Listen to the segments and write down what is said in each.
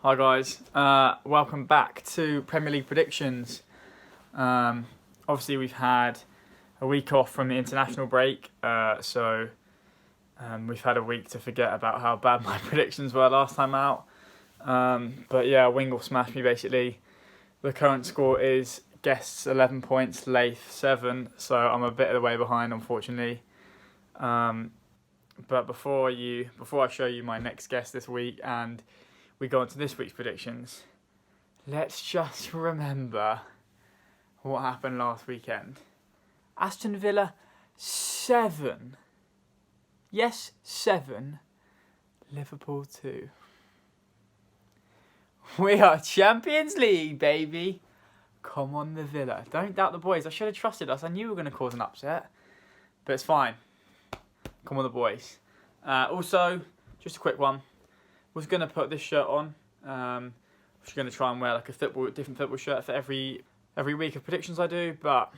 Hi guys, welcome back to Premier League predictions. Obviously we've had a week off from the international break, so we've had a week to forget about how bad my predictions were last time out. But yeah, Wingle smashed me basically. The current score is Guests 11 points, Lath 7, so I'm a bit of the way behind unfortunately. But before I show you my next guest this week and we go on to this week's predictions, let's just remember what happened last weekend. Aston Villa 7. Yes, 7. Liverpool 2. We are Champions League, baby. Come on, the Villa. Don't doubt the boys. I should have trusted us. I knew we were going to cause an upset. But it's fine. Come on, the boys. Also, just a quick one. Was going to put this shirt on. Was going to try and wear like a different football shirt for every week of predictions I do, but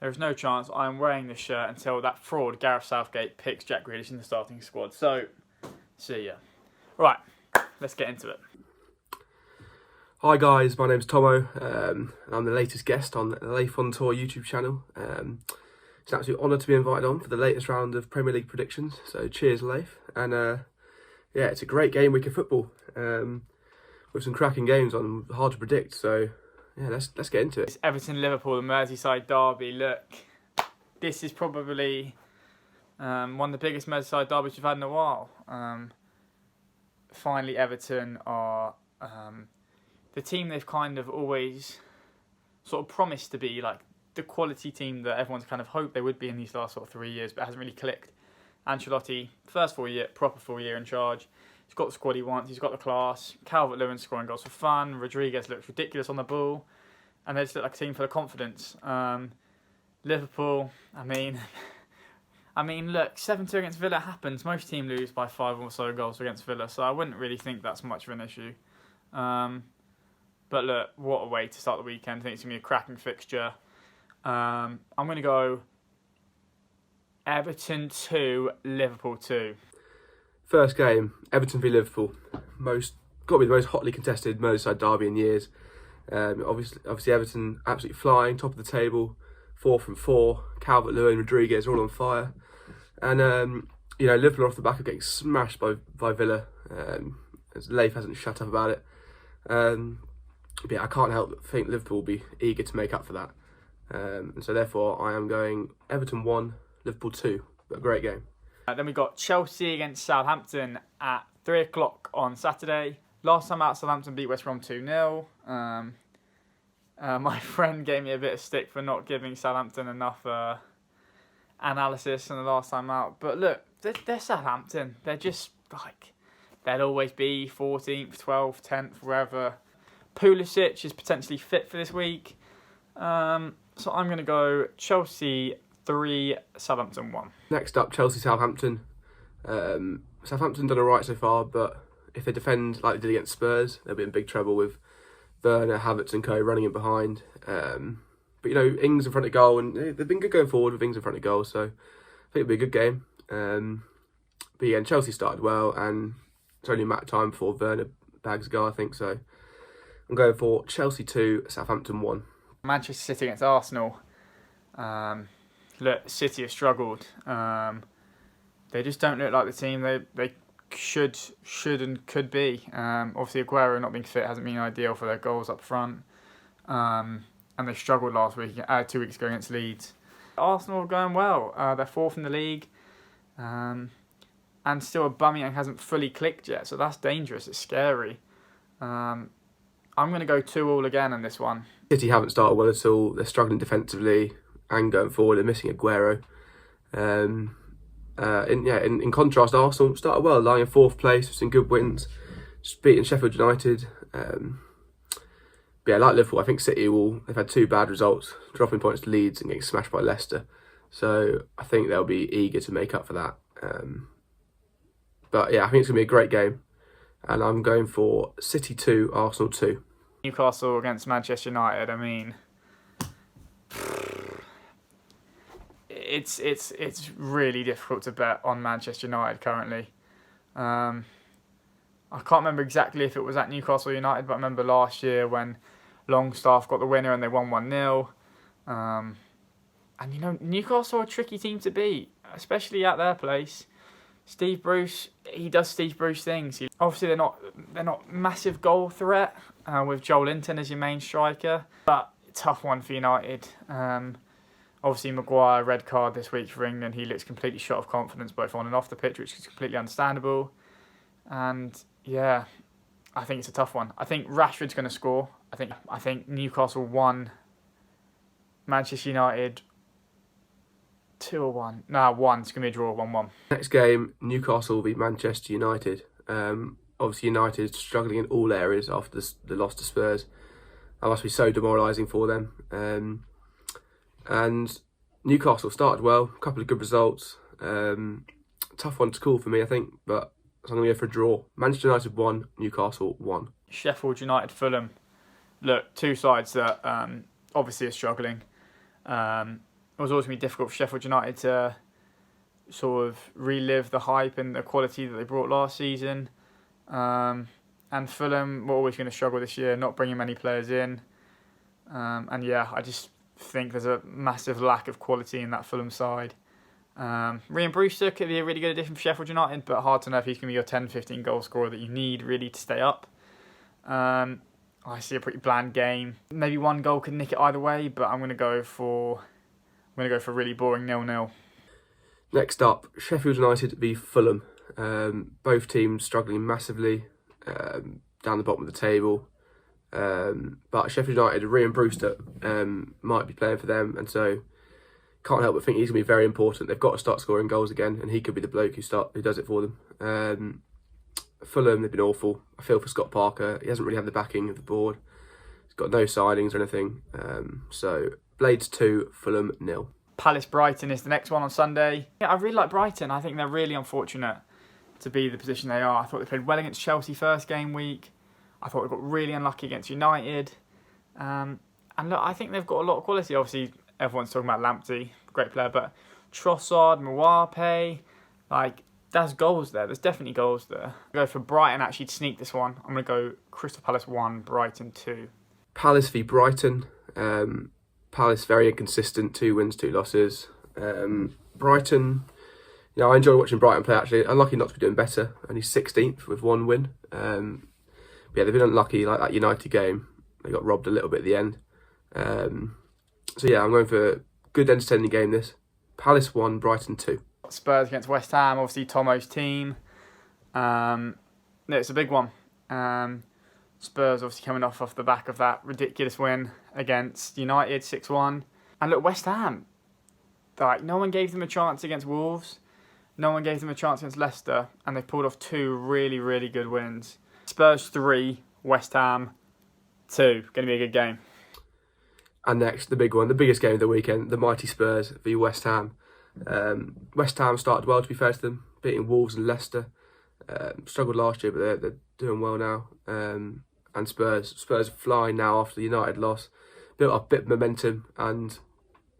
there is no chance I'm wearing this shirt until that fraud Gareth Southgate picks Jack Grealish in the starting squad. So, see ya. Right, let's get into it. Hi guys, my name's Tommo. I'm the latest guest on the Lath on Tour YouTube channel. It's an absolute honour to be invited on for the latest round of Premier League predictions. So cheers, Lath, and yeah, it's a great game week of football with some cracking games on, hard to predict. So yeah, let's get into it. It's Everton-Liverpool, the Merseyside derby. Look, this is probably one of the biggest Merseyside derbies we've had in a while. Finally, Everton are the team they've kind of always sort of promised to be, like the quality team that everyone's kind of hoped they would be in these last sort of 3 years, but hasn't really clicked. Ancelotti, first proper full year in charge. He's got the squad he wants. He's got the class. Calvert-Lewin scoring goals for fun. Rodriguez looks ridiculous on the ball, and they just look like a team full of confidence. Liverpool, I mean, look, 7-2 against Villa happens. Most teams lose by 5 or so goals against Villa, so I wouldn't really think that's much of an issue. But look, what a way to start the weekend. I think it's going to be a cracking fixture. I'm going to go Everton 2, Liverpool 2. First game, Everton v Liverpool. Got to be the most hotly contested Merseyside derby in years. Obviously Everton absolutely flying, top of the table, 4 from 4. Calvert-Lewin, Rodriguez are all on fire, and Liverpool are off the back of getting smashed by Villa. As Lath hasn't shut up about it. But yeah, I can't help but think Liverpool will be eager to make up for that. And so therefore I am going Everton 1, Liverpool 2. But a great game. Then we got Chelsea against Southampton at 3 o'clock on Saturday. Last time out, Southampton beat West Brom 2-0. My friend gave me a bit of stick for not giving Southampton enough analysis in the last time out. But look, they're Southampton. They're just like, they'll always be 14th, 12th, 10th, wherever. Pulisic is potentially fit for this week. So I'm going to go Chelsea 3, Southampton 1. Next up, Chelsea-Southampton. Southampton done alright so far, but if they defend like they did against Spurs, they'll be in big trouble with Werner, Havertz and co running in behind. But Ings in front of goal, and they've been good going forward with Ings in front of goal, so I think it'll be a good game. But yeah, and Chelsea started well, and it's only a matter of time before Werner bags a goal, I think, so I'm going for Chelsea 2, Southampton 1. Manchester City against Arsenal. Look, City have struggled. They just don't look like the team they should and could be. Obviously, Aguero not being fit hasn't been ideal for their goals up front. And they struggled 2 weeks ago against Leeds. Arsenal are going well. They're 4th in the league. And still Aubameyang hasn't fully clicked yet, so that's dangerous. It's scary. I'm going to go 2-2 again on this one. City haven't started well at all. They're struggling defensively and going forward. They're missing Aguero. In contrast, Arsenal started well, lying in 4th place with some good wins, just beating Sheffield United. But yeah, like Liverpool, I think City they've had 2 bad results, dropping points to Leeds and getting smashed by Leicester. So I think they'll be eager to make up for that. But yeah, I think it's going to be a great game. And I'm going for City 2, Arsenal 2. Newcastle against Manchester United, I mean, it's really difficult to bet on Manchester United currently. I can't remember exactly if it was at Newcastle United, but I remember last year when Longstaff got the winner and they won 1-0. And, you know, Newcastle are a tricky team to beat, especially at their place. Steve Bruce, he does Steve Bruce things. Obviously, they're not massive goal threat with Joel Linton as your main striker, but tough one for United. Obviously, Maguire, red card this week for England. He looks completely shot of confidence both on and off the pitch, which is completely understandable. And yeah, I think it's a tough one. I think Rashford's going to score. I think Newcastle 1, Manchester United 2-1. No, 1. It's going to be a draw, 1-1. Next game, Newcastle will beat Manchester United. Obviously, United struggling in all areas after the loss to Spurs. That must be so demoralising for them. And Newcastle started well, a couple of good results. Tough one to call for me, I think, but I'm going to go for a draw. Manchester United 1, Newcastle 1. Sheffield United, Fulham. Look, two sides that obviously are struggling. It was always going to be difficult for Sheffield United to sort of relive the hype and the quality that they brought last season. And Fulham were always going to struggle this year, not bringing many players in. And yeah, I just think there's a massive lack of quality in that Fulham side. Ryan Brewster could be a really good addition for Sheffield United, but hard to know if he's going to be your 10-15 goal scorer that you need really to stay up. I see a pretty bland game. Maybe one goal could nick it either way, but I'm going to go for really boring 0-0. Next up, Sheffield United v Fulham. Both teams struggling massively down the bottom of the table. But Sheffield United, Ryan Brewster might be playing for them, and so can't help but think he's going to be very important. They've got to start scoring goals again, and he could be the bloke who does it for them. Fulham, they've been awful. I feel for Scott Parker. He hasn't really had the backing of the board. He's got no signings or anything. So Blades 2, Fulham 0. Palace Brighton is the next one on Sunday. Yeah, I really like Brighton. I think they're really unfortunate to be the position they are. I thought they played well against Chelsea first game week. I thought they got really unlucky against United. And look, I think they've got a lot of quality. Obviously, everyone's talking about Lamptey, great player, but Trossard, Mwape, there's goals there. There's definitely goals there. I'll go for Brighton actually to sneak this one. I'm going to go Crystal Palace 1, Brighton 2. Palace v Brighton. Palace very inconsistent, 2 wins, 2 losses. Brighton, I enjoy watching Brighton play actually. Unlucky not to be doing better. Only 16th with 1 win. But yeah, they've been unlucky like that United game. They got robbed a little bit at the end. So yeah, I'm going for a good entertaining game this. Palace 1, Brighton 2. Spurs against West Ham, obviously Tommo's team. It's a big one. Spurs obviously coming off the back of that ridiculous win against United 6-1. And look, West Ham, no one gave them a chance against Wolves. No one gave them a chance against Leicester. And they pulled off 2 really, really good wins. Spurs 3, West Ham 2. Going to be a good game. And next, the big one, the biggest game of the weekend, the mighty Spurs v West Ham. West Ham started well, to be fair to them, beating Wolves and Leicester. Struggled last year, but they're doing well now. And Spurs flying now after the United loss. Built up a bit of momentum, and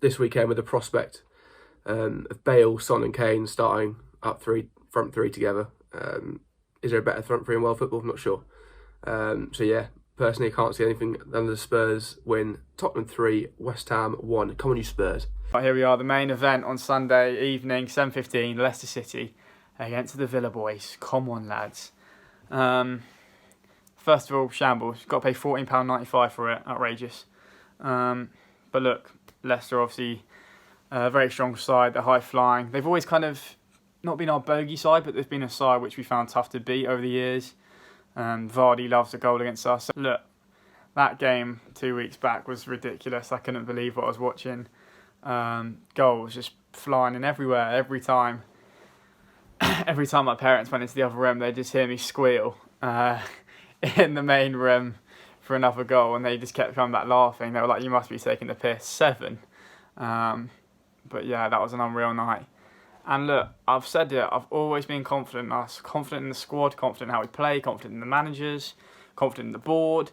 this weekend with the prospect of Bale, Son and Kane starting front three together. Is there a better front three in world football? I'm not sure. So yeah, personally I can't see anything than the Spurs win. Tottenham 3, West Ham 1. Come on you Spurs. Right, here we are, the main event on Sunday evening, 7:15, Leicester City against the Villa boys. Come on, lads. First of all, shambles. Got to pay £14.95 for it. Outrageous. But look, Leicester obviously a very strong side. They're high flying. They've always kind of not been our bogey side, but they've been a side which we found tough to beat over the years. Vardy loves a goal against us. Look, that game 2 weeks back was ridiculous. I couldn't believe what I was watching. Goals just flying in everywhere, every time. Every time my parents went into the other room, they'd just hear me squeal in the main room for another goal, and they just kept coming back laughing. They were like, "You must be taking the piss." 7. But yeah, that was an unreal night. And look, I've said it, I've always been confident in us, confident in the squad, confident in how we play, confident in the managers, confident in the board.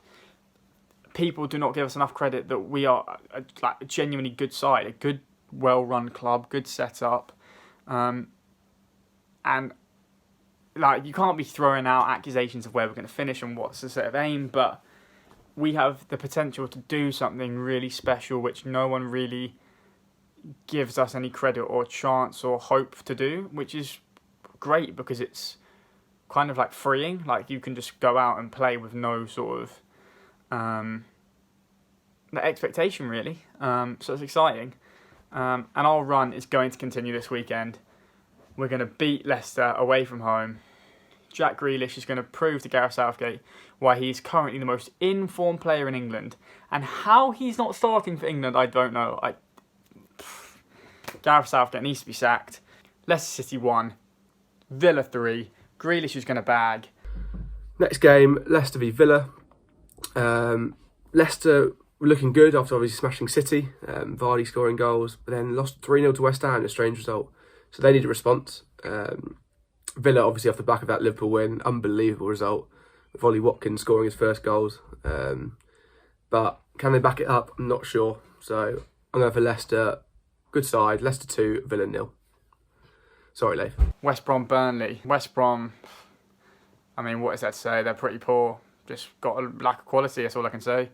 People do not give us enough credit that we are a genuinely good side, a good, well-run club, good setup. And like, you can't be throwing out accusations of where we're going to finish and what's the sort of aim, but we have the potential to do something really special, which no one really gives us any credit or chance or hope to do, which is great because it's kind of like freeing. Like, you can just go out and play with no sort of expectation, really. So it's exciting. And our run is going to continue this weekend. We're going to beat Leicester away from home. Jack Grealish is going to prove to Gareth Southgate why he's currently the most informed player in England. And how he's not starting for England, I don't know. Gareth Southgate needs to be sacked. Leicester City 1, Villa 3. Grealish is going to bag. Next game, Leicester v Villa. Leicester were looking good after obviously smashing City. Vardy scoring goals, but then lost 3-0 to West Ham, a strange result. So they need a response. Villa, obviously, off the back of that Liverpool win, unbelievable result. With Ollie Watkins scoring his first goals. But can they back it up? I'm not sure. So I'm going for Leicester. Good side. Leicester 2, Villa 0. Sorry, Leif. West Brom, Burnley. West Brom, I mean, what is that to say? They're pretty poor. Just got a lack of quality, that's all I can say.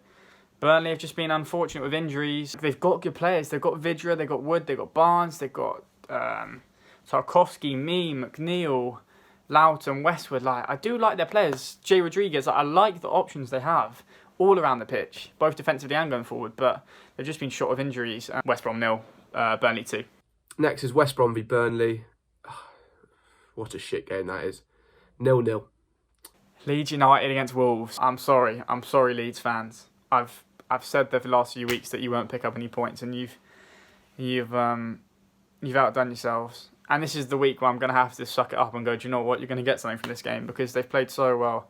Burnley have just been unfortunate with injuries. They've got good players. They've got Vidra, they've got Wood, they've got Barnes, they've got Tarkowski, McNeil, Loughton, Westwood. Like, I do like their players. Jay Rodriguez, I like the options they have all around the pitch, both defensively and going forward, but they've just been short of injuries. West Brom 0, Burnley 2. Next is West Brom v Burnley. What a shit game that is. 0-0. Leeds United against Wolves. I'm sorry Leeds fans. I've said there for the last few weeks that you won't pick up any points, and you've outdone yourselves. And this is the week where I'm going to have to suck it up and go, do you know what? You're going to get something from this game because they've played so well.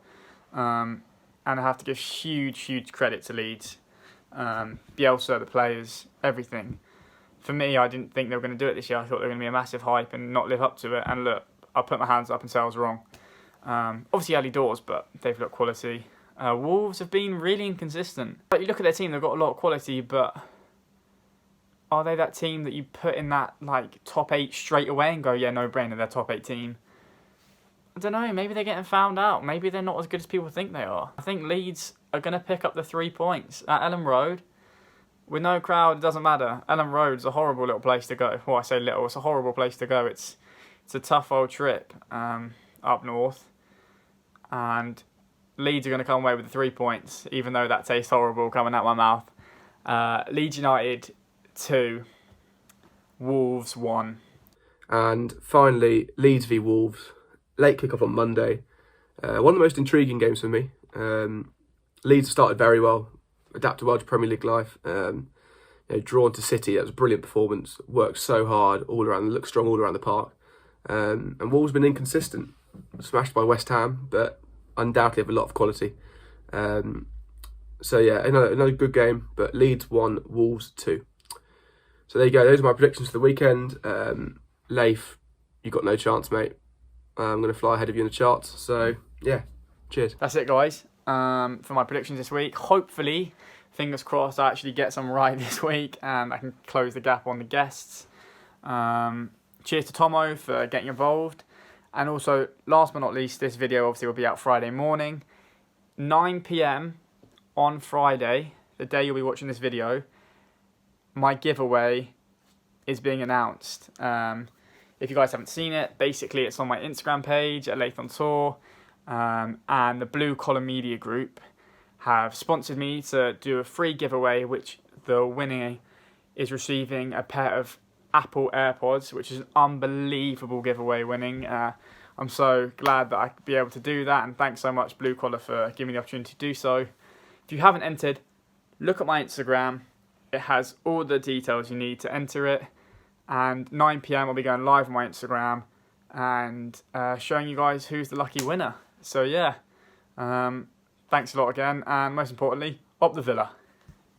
And I have to give huge credit to Leeds. Bielsa, the players, everything. For me, I didn't think they were going to do it this year. I thought they were going to be a massive hype and not live up to it. And look, I'll put my hands up and say I was wrong. Obviously early doors, but they've got quality. Wolves have been really inconsistent. But you look at their team, they've got a lot of quality, but are they that team that you put in that like top 8 straight away and go, yeah, no brainer, they're top 8 team? I don't know, maybe they're getting found out. Maybe they're not as good as people think they are. I think Leeds are going to pick up the 3 points at Ellen Road. With no crowd, it doesn't matter. Ellen Road's a horrible little place to go. Well, I say little, it's a horrible place to go. It's a tough old trip up north. And Leeds are going to come away with the 3 points, even though that tastes horrible coming out my mouth. Leeds United 2, Wolves 1. And finally, Leeds v Wolves. Late kick-off on Monday. One of the most intriguing games for me. Leeds started very well, adapted well to Premier League life. Drawn to City, that was a brilliant performance. Worked so hard all around, looked strong all around the park. And Wolves been inconsistent. Smashed by West Ham, but undoubtedly have a lot of quality. So yeah, another good game, but Leeds 1, Wolves 2. So there you go, those are my predictions for the weekend. Leif, you got no chance, mate. I'm going to fly ahead of you in the charts. So yeah, cheers. That's it, guys, for my predictions this week. Hopefully, fingers crossed, I actually get some right this week and I can close the gap on the guests. Cheers to Tommo for getting involved. And also, last but not least, this video obviously will be out Friday morning. 9 PM on Friday, the day you'll be watching this video, my giveaway is being announced. If you guys haven't seen it, basically it's on my Instagram page at Lathon Tour. And the Blue Collar Media Group have sponsored me to do a free giveaway, which the winner is receiving a pair of Apple AirPods, which is an unbelievable giveaway winning. I'm so glad that I could be able to do that, and thanks so much Blue Collar for giving me the opportunity to do so. If you haven't entered, look at my Instagram. It has all the details you need to enter it, and 9 PM I'll be going live on my Instagram and showing you guys who's the lucky winner. So yeah, thanks a lot again, and most importantly, up the Villa.